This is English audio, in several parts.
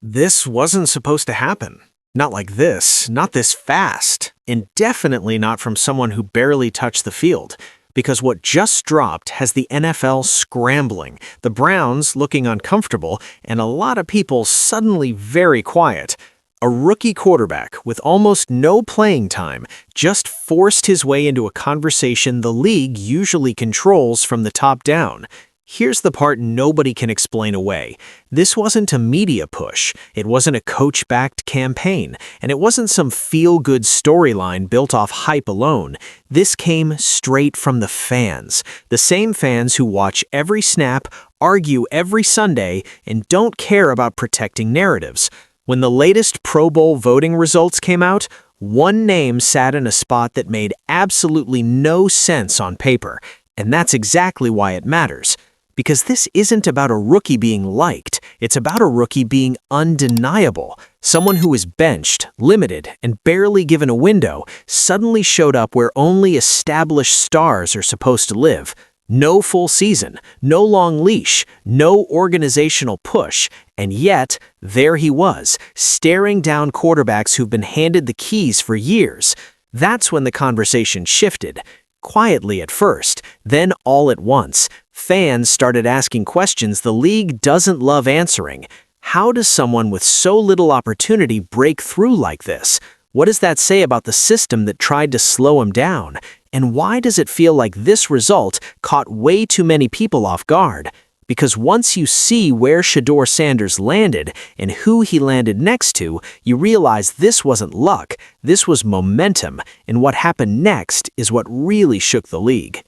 This wasn't supposed to happen. Not like this, not this fast, and definitely not from someone who barely touched the field. Because what just dropped has the NFL scrambling, the Browns looking uncomfortable, and a lot of people suddenly very quiet. A rookie quarterback with almost no playing time just forced his way into a conversation the league usually controls from the top down. Here's the part nobody can explain away. This wasn't a media push, it wasn't a coach-backed campaign, and it wasn't some feel-good storyline built off hype alone. This came straight from the fans, the same fans who watch every snap, argue every Sunday, and don't care about protecting narratives. When the latest Pro Bowl voting results came out, one name sat in a spot that made absolutely no sense on paper, and that's exactly why it matters. Because this isn't about a rookie being liked, it's about a rookie being undeniable. Someone who was benched, limited, and barely given a window suddenly showed up where only established stars are supposed to live. No full season, no long leash, no organizational push, and yet, there he was, staring down quarterbacks who've been handed the keys for years. That's when the conversation shifted. Quietly at first, then all at once, fans started asking questions the league doesn't love answering. How does someone with so little opportunity break through like this? What does that say about the system that tried to slow him down? And why does it feel like this result caught way too many people off guard? Because once you see where Shedeur Sanders landed and who he landed next to, you realize this wasn't luck, this was momentum, and what happened next is what really shook the league.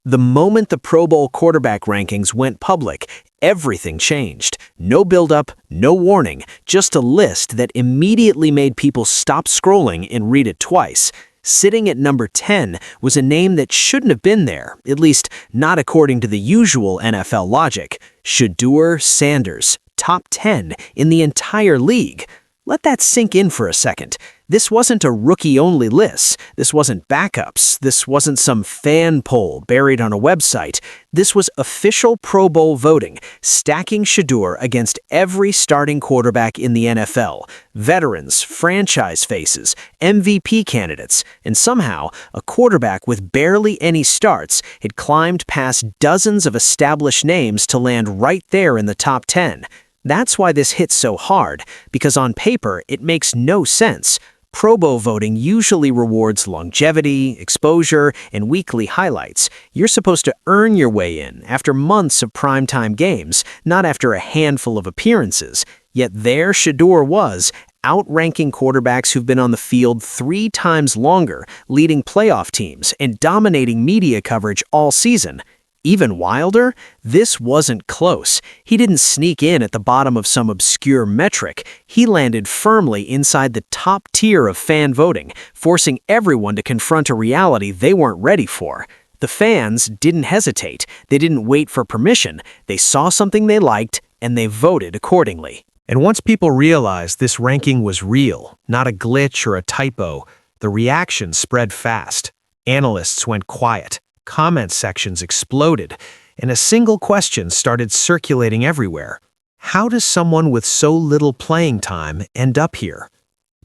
The moment the Pro Bowl quarterback rankings went public, everything changed. No build-up, no warning, just a list that immediately made people stop scrolling and read it twice. Sitting at number 10 was a name that shouldn't have been there, at least not according to the usual NFL logic. Shedeur Sanders, top 10 in the entire league. Let that sink in for a second. This wasn't a rookie-only list. This wasn't backups. This wasn't some fan poll buried on a website. This was official Pro Bowl voting, stacking Shedeur against every starting quarterback in the NFL, veterans, franchise faces, MVP candidates, and somehow a quarterback with barely any starts had climbed past dozens of established names to land right there in the top 10. That's why this hits so hard, because on paper it makes no sense. Pro Bowl voting usually rewards longevity, exposure, and weekly highlights. You're supposed to earn your way in after months of primetime games, not after a handful of appearances. Yet there Shedeur was, outranking quarterbacks who've been on the field 3 times longer, leading playoff teams, and dominating media coverage all season. Even wilder, this wasn't close. He didn't sneak in at the bottom of some obscure metric. He landed firmly inside the top tier of fan voting, forcing everyone to confront a reality they weren't ready for. The fans didn't hesitate. They didn't wait for permission. They saw something they liked, and they voted accordingly. And once people realized this ranking was real, not a glitch or a typo, the reaction spread fast. Analysts went quiet. Comment sections exploded, and a single question started circulating everywhere. How does someone with so little playing time end up here?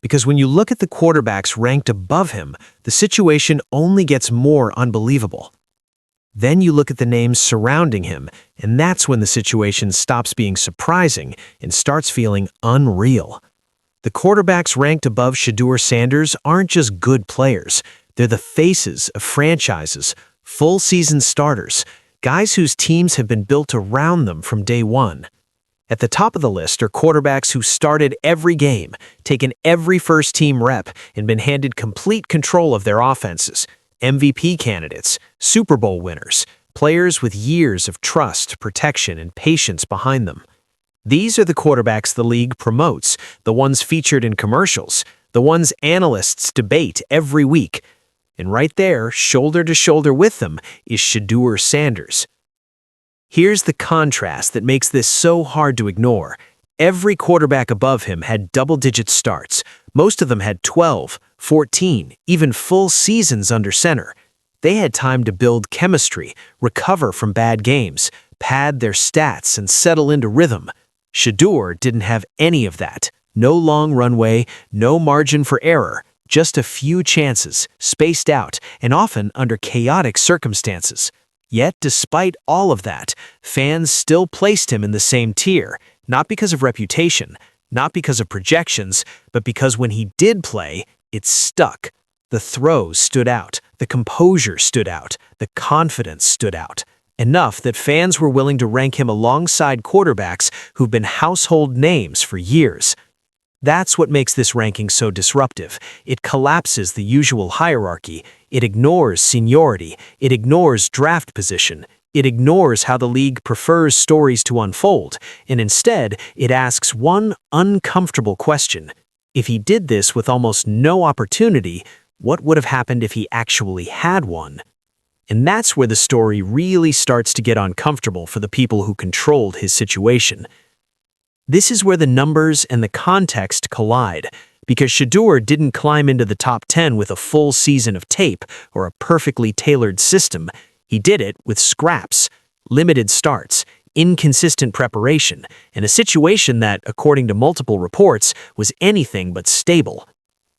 Because when you look at the quarterbacks ranked above him, the situation only gets more unbelievable. Then you look at the names surrounding him, and that's when the situation stops being surprising and starts feeling unreal. The quarterbacks ranked above Shedeur Sanders aren't just good players. They're the faces of franchises, full-season starters, guys whose teams have been built around them from day one. At the top of the list are quarterbacks who started every game, taken every first-team rep, and been handed complete control of their offenses. MVP candidates, Super Bowl winners, players with years of trust, protection, and patience behind them. These are the quarterbacks the league promotes, the ones featured in commercials, the ones analysts debate every week. And right there, shoulder to shoulder with them, is Shedeur Sanders. Here's the contrast that makes this so hard to ignore. Every quarterback above him had double-digit starts. Most of them had 12, 14, even full seasons under center. They had time to build chemistry, recover from bad games, pad their stats, and settle into rhythm. Shedeur didn't have any of that. No long runway, no margin for error, just a few chances, spaced out, and often under chaotic circumstances. Yet, despite all of that, fans still placed him in the same tier, not because of reputation, not because of projections, but because when he did play, it stuck. The throws stood out, the composure stood out, the confidence stood out. Enough that fans were willing to rank him alongside quarterbacks who've been household names for years. That's what makes this ranking so disruptive. It collapses the usual hierarchy. It ignores seniority. It ignores draft position. It ignores how the league prefers stories to unfold. And instead, it asks one uncomfortable question. If he did this with almost no opportunity, what would have happened if he actually had one? And that's where the story really starts to get uncomfortable for the people who controlled his situation. This is where the numbers and the context collide, because Shedeur didn't climb into the top 10 with a full season of tape or a perfectly tailored system. He did it with scraps, limited starts, inconsistent preparation, and a situation that, according to multiple reports, was anything but stable.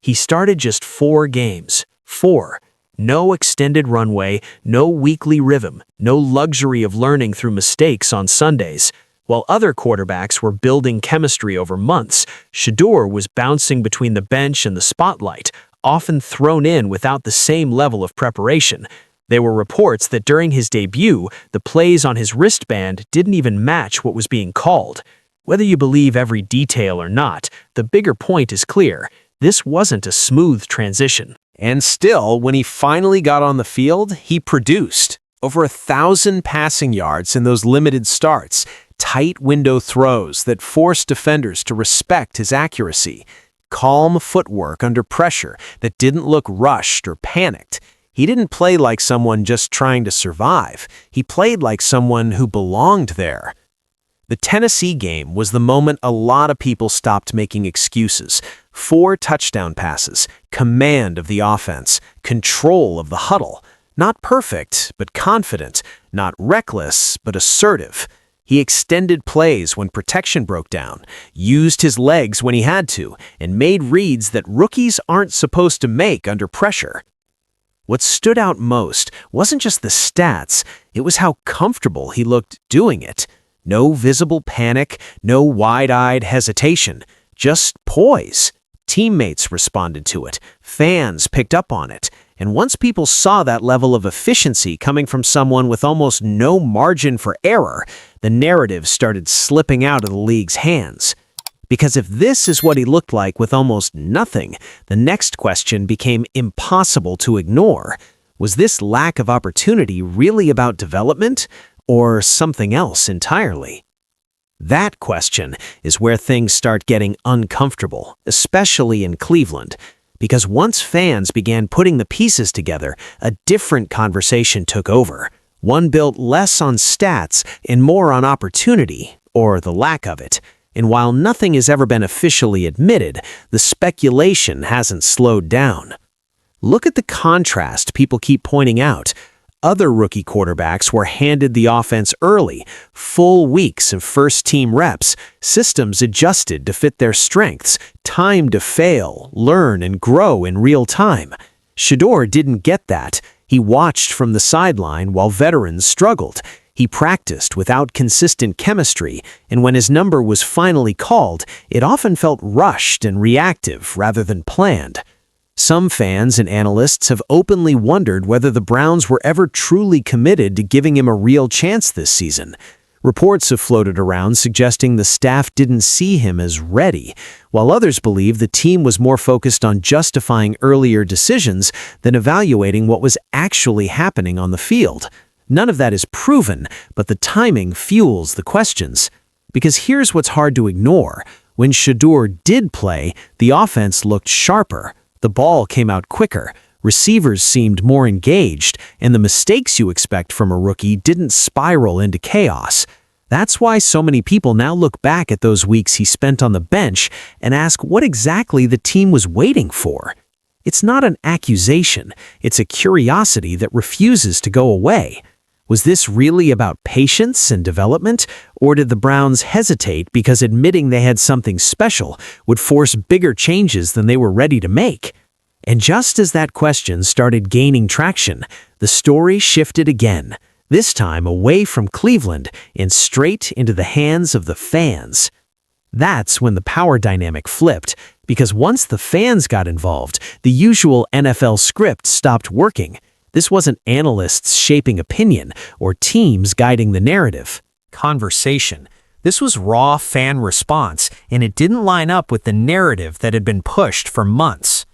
He started just 4 games. 4. No extended runway, no weekly rhythm, no luxury of learning through mistakes on Sundays. While other quarterbacks were building chemistry over months, Shedeur was bouncing between the bench and the spotlight, often thrown in without the same level of preparation. There were reports that during his debut, the plays on his wristband didn't even match what was being called. Whether you believe every detail or not, the bigger point is clear. This wasn't a smooth transition. And still, when he finally got on the field, he produced. Over 1,000 passing yards in those limited starts, tight window throws that forced defenders to respect his accuracy, calm footwork under pressure that didn't look rushed or panicked. He didn't play like someone just trying to survive. He played like someone who belonged there. The Tennessee game was the moment a lot of people stopped making excuses. 4 touchdown passes, command of the offense, control of the huddle. Not perfect, but confident. Not reckless, but assertive. He extended plays when protection broke down, used his legs when he had to, and made reads that rookies aren't supposed to make under pressure. What stood out most wasn't just the stats, it was how comfortable he looked doing it. No visible panic, no wide-eyed hesitation, just poise. Teammates responded to it, fans picked up on it, and once people saw that level of efficiency coming from someone with almost no margin for error, the narrative started slipping out of the league's hands. Because if this is what he looked like with almost nothing, the next question became impossible to ignore. Was this lack of opportunity really about development, or something else entirely? That question is where things start getting uncomfortable, especially in Cleveland, because once fans began putting the pieces together, a different conversation took over. One built less on stats and more on opportunity, or the lack of it. And while nothing has ever been officially admitted, the speculation hasn't slowed down. Look at the contrast people keep pointing out. Other rookie quarterbacks were handed the offense early, full weeks of first-team reps, systems adjusted to fit their strengths, time to fail, learn, and grow in real time. Shedeur didn't get that. He watched from the sideline while veterans struggled. He practiced without consistent chemistry, and when his number was finally called, it often felt rushed and reactive rather than planned. Some fans and analysts have openly wondered whether the Browns were ever truly committed to giving him a real chance this season. Reports have floated around suggesting the staff didn't see him as ready, while others believe the team was more focused on justifying earlier decisions than evaluating what was actually happening on the field. None of that is proven, but the timing fuels the questions. Because here's what's hard to ignore. When Shedeur did play, the offense looked sharper. The ball came out quicker, receivers seemed more engaged, and the mistakes you expect from a rookie didn't spiral into chaos. That's why so many people now look back at those weeks he spent on the bench and ask what exactly the team was waiting for. It's not an accusation, it's a curiosity that refuses to go away. Was this really about patience and development, or did the Browns hesitate because admitting they had something special would force bigger changes than they were ready to make? And just as that question started gaining traction, the story shifted again, this time away from Cleveland and straight into the hands of the fans. That's when the power dynamic flipped, because once the fans got involved, the usual NFL script stopped working. This wasn't analysts shaping opinion or teams guiding the narrative. Conversation. This was raw fan response, and it didn't line up with the narrative that had been pushed for months.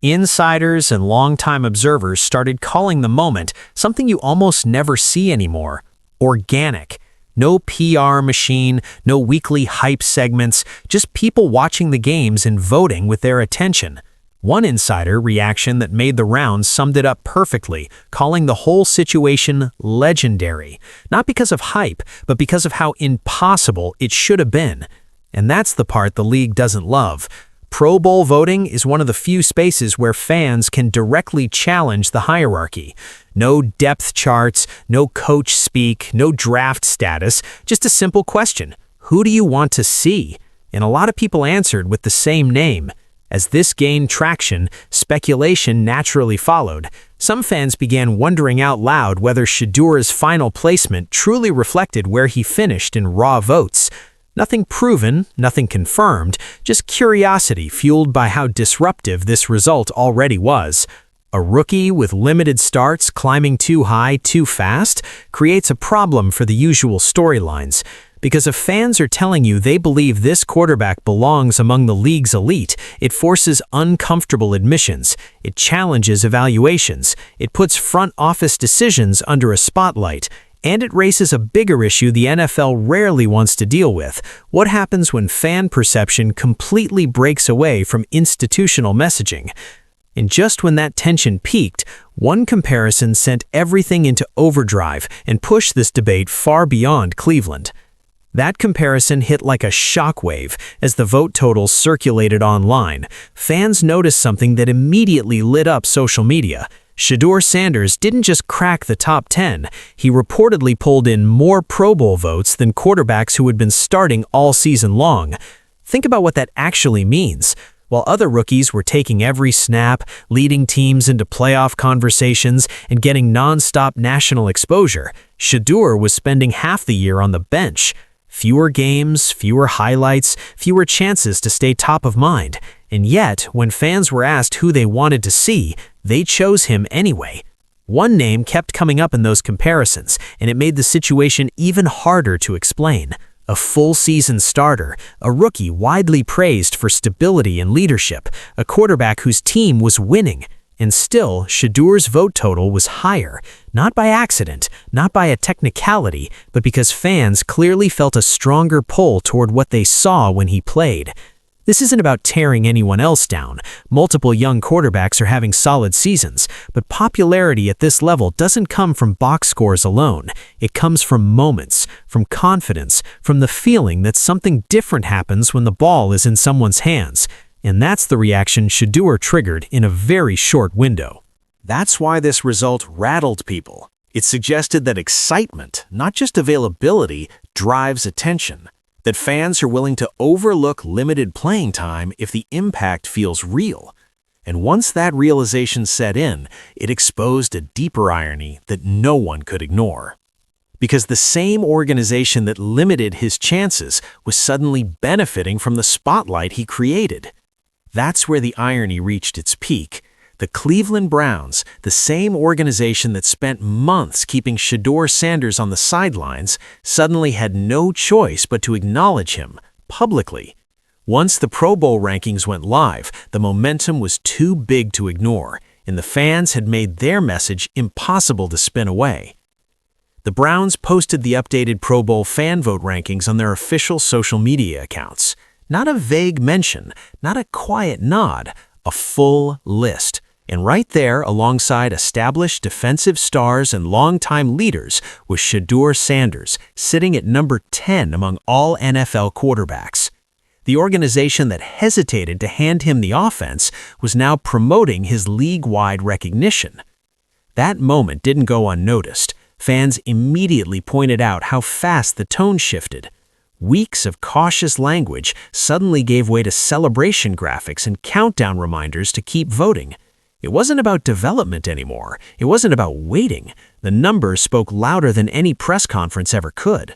Insiders and longtime observers started calling the moment something you almost never see anymore: organic. No PR machine, no weekly hype segments, just people watching the games and voting with their attention. One insider reaction that made the rounds summed it up perfectly, calling the whole situation legendary. Not because of hype, but because of how impossible it should have been. And that's the part the league doesn't love. Pro Bowl voting is one of the few spaces where fans can directly challenge the hierarchy. No depth charts, no coach speak, no draft status, just a simple question: who do you want to see? And a lot of people answered with the same name. As this gained traction, speculation naturally followed. Some fans began wondering out loud whether Shedeur's final placement truly reflected where he finished in raw votes. Nothing proven, nothing confirmed, just curiosity fueled by how disruptive this result already was. A rookie with limited starts climbing too high too fast creates a problem for the usual storylines. Because if fans are telling you they believe this quarterback belongs among the league's elite, it forces uncomfortable admissions, it challenges evaluations, it puts front office decisions under a spotlight, and it raises a bigger issue the NFL rarely wants to deal with: what happens when fan perception completely breaks away from institutional messaging? And just when that tension peaked, one comparison sent everything into overdrive and pushed this debate far beyond Cleveland. That comparison hit like a shockwave as the vote totals circulated online. Fans noticed something that immediately lit up social media. Shedeur Sanders didn't just crack the top 10, he reportedly pulled in more Pro Bowl votes than quarterbacks who had been starting all season long. Think about what that actually means. While other rookies were taking every snap, leading teams into playoff conversations, and getting non-stop national exposure, Shedeur was spending half the year on the bench. Fewer games, fewer highlights, fewer chances to stay top of mind. And yet, when fans were asked who they wanted to see, they chose him anyway. One name kept coming up in those comparisons, and it made the situation even harder to explain. A full-season starter, a rookie widely praised for stability and leadership, a quarterback whose team was winning. And still, Shedeur's vote total was higher, not by accident, not by a technicality, but because fans clearly felt a stronger pull toward what they saw when he played. This isn't about tearing anyone else down. Multiple young quarterbacks are having solid seasons, but popularity at this level doesn't come from box scores alone. It comes from moments, from confidence, from the feeling that something different happens when the ball is in someone's hands. And that's the reaction Shedeur triggered in a very short window. That's why this result rattled people. It suggested that excitement, not just availability, drives attention. That fans are willing to overlook limited playing time if the impact feels real. And once that realization set in, it exposed a deeper irony that no one could ignore. Because the same organization that limited his chances was suddenly benefiting from the spotlight he created. That's where the irony reached its peak. The Cleveland Browns, the same organization that spent months keeping Shedeur Sanders on the sidelines, suddenly had no choice but to acknowledge him publicly. Once the Pro Bowl rankings went live, the momentum was too big to ignore, and the fans had made their message impossible to spin away. The Browns posted the updated Pro Bowl fan vote rankings on their official social media accounts. Not a vague mention, not a quiet nod, a full list. And right there, alongside established defensive stars and longtime leaders, was Shedeur Sanders, sitting at number 10 among all NFL quarterbacks. The organization that hesitated to hand him the offense was now promoting his league-wide recognition. That moment didn't go unnoticed. Fans immediately pointed out how fast the tone shifted. Weeks of cautious language suddenly gave way to celebration graphics and countdown reminders to keep voting. It wasn't about development anymore. It wasn't about waiting. The numbers spoke louder than any press conference ever could.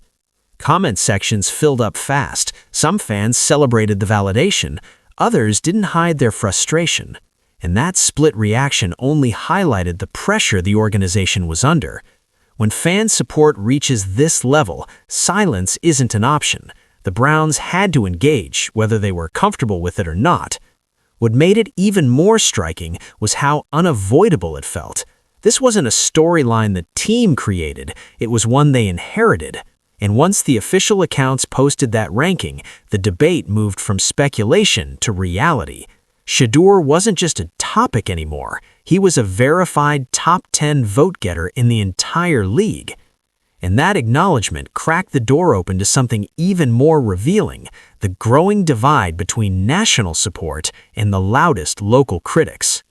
Comment sections filled up fast. Some fans celebrated the validation. Others didn't hide their frustration. And that split reaction only highlighted the pressure the organization was under. When fan support reaches this level, silence isn't an option. The Browns had to engage, whether they were comfortable with it or not. What made it even more striking was how unavoidable it felt. This wasn't a storyline the team created, it was one they inherited. And once the official accounts posted that ranking, the debate moved from speculation to reality. Shedeur wasn't just a topic anymore. He was a verified top 10 vote-getter in the entire league. And that acknowledgement cracked the door open to something even more revealing, the growing divide between national support and the loudest local critics.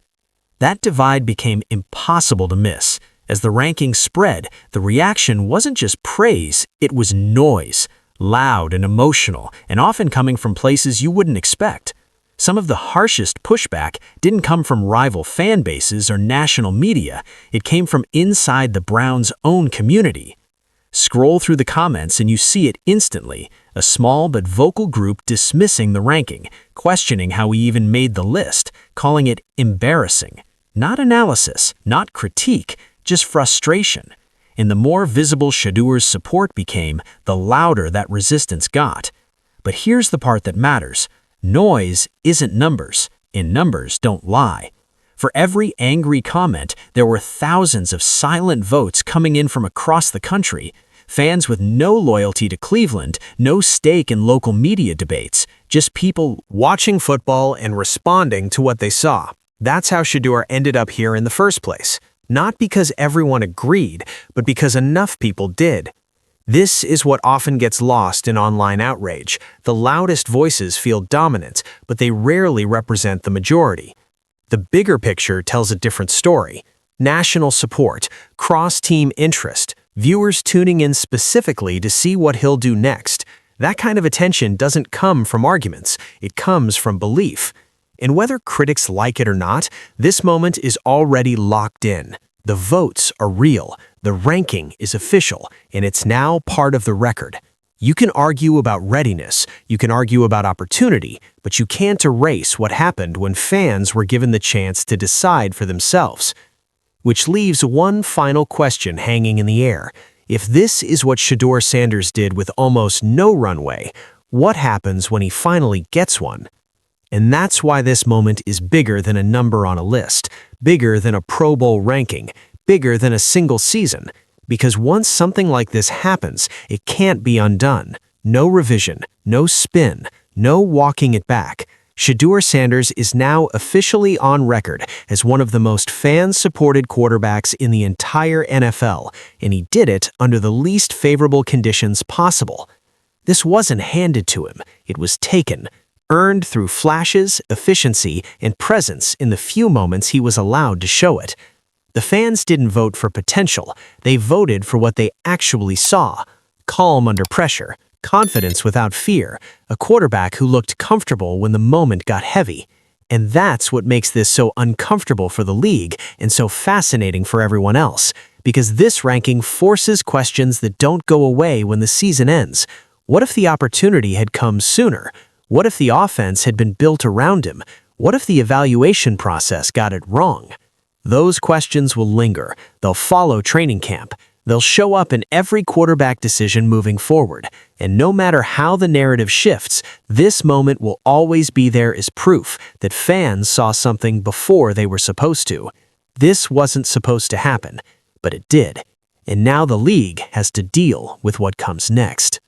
That divide became impossible to miss. As the rankings spread, the reaction wasn't just praise, it was noise, loud and emotional, and often coming from places you wouldn't expect. Some of the harshest pushback didn't come from rival fan bases or national media, it came from inside the Browns' own community. Scroll through the comments and you see it instantly, a small but vocal group dismissing the ranking, questioning how we even made the list, calling it embarrassing. Not analysis, not critique, just frustration. And the more visible Shedeur's support became, the louder that resistance got. But here's the part that matters. Noise isn't numbers, and numbers don't lie. For every angry comment, there were thousands of silent votes coming in from across the country. Fans with no loyalty to Cleveland, no stake in local media debates, just people watching football and responding to what they saw. That's how Shedeur ended up here in the first place. Not because everyone agreed, but because enough people did. This is what often gets lost in online outrage. The loudest voices feel dominant, but they rarely represent the majority. The bigger picture tells a different story. National support, cross-team interest, viewers tuning in specifically to see what he'll do next. That kind of attention doesn't come from arguments, it comes from belief. And whether critics like it or not, this moment is already locked in. The votes are real, the ranking is official, and it's now part of the record. You can argue about readiness, you can argue about opportunity, but you can't erase what happened when fans were given the chance to decide for themselves. Which leaves one final question hanging in the air. If this is what Shedeur Sanders did with almost no runway, what happens when he finally gets one? And that's why this moment is bigger than a number on a list, bigger than a Pro Bowl ranking, bigger than a single season. Because once something like this happens, it can't be undone. No revision, no spin, no walking it back. Shedeur Sanders is now officially on record as one of the most fan-supported quarterbacks in the entire NFL, and he did it under the least favorable conditions possible. This wasn't handed to him, it was taken, earned through flashes, efficiency, and presence in the few moments he was allowed to show it. The fans didn't vote for potential, they voted for what they actually saw. Calm under pressure, confidence without fear, a quarterback who looked comfortable when the moment got heavy. And that's what makes this so uncomfortable for the league and so fascinating for everyone else, because this ranking forces questions that don't go away when the season ends. What if the opportunity had come sooner? What if the offense had been built around him? What if the evaluation process got it wrong? Those questions will linger. They'll follow training camp. They'll show up in every quarterback decision moving forward. And no matter how the narrative shifts, this moment will always be there as proof that fans saw something before they were supposed to. This wasn't supposed to happen, but it did. And now the league has to deal with what comes next.